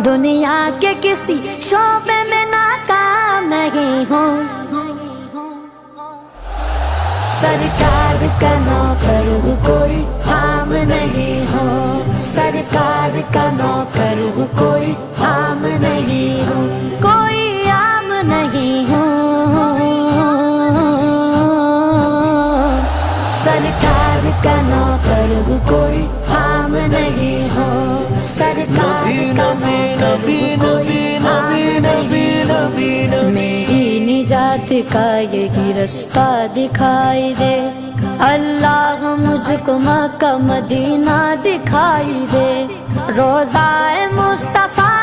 دنیا کے کسی شعبے میں ناکام نہیں ہوں، سرکار کا نوکر ہوں کوئی عام نہیں ہوں، سرکار کا نوکر ہوں کوئی عام نہیں ہوں، کوئی عام نہیں ہوں، سرکار کا نوکر ہوں کوئی عام نہیں ہوں، سرکار کا نوکر ہوں کوئی عام نہیں ہوں، میری نجات کا یہی رستہ دکھائی دے، اللہ مجھ کو مکہ مدینہ دکھائی دے، روضہ مصطفیٰ